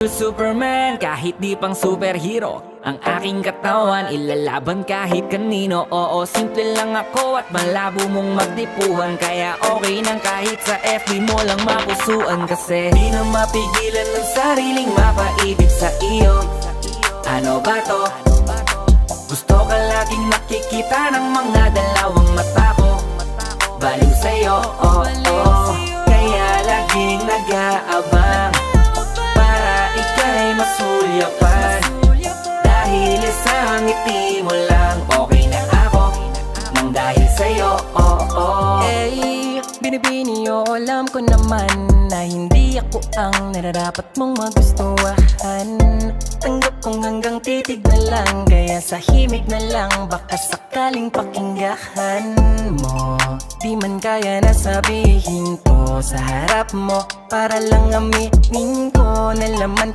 Superman, kahit di pang superhero, ang aking katawan ilalaban kahit kanino. Oo, simple lang ako at malabo mong magtipuhan, kaya okay nang kahit sa FB mo lang mapusuan. Kasi di na mapigilan ng sariling mapaibig sa iyo. Ano ba to? Gusto ka laging nakikita ng mga dalawang mata ko. Baliw sa'yo, oh, oh. Kaya laging nag-aabang para ika'y masulyapan. Dahil isang ngiti mo lang, okay na ako nang dahil sa'yo, oh, oh. Hey, binibini, alam ko naman na hindi ako ang nararapat mong magustuhan. Tanggap kong hanggang titig na lang, kaya sa himig na lang, baka sakaling pakinggan mo. Di man kaya na sabihin ko sa harap mo, para lang aminin ko na laman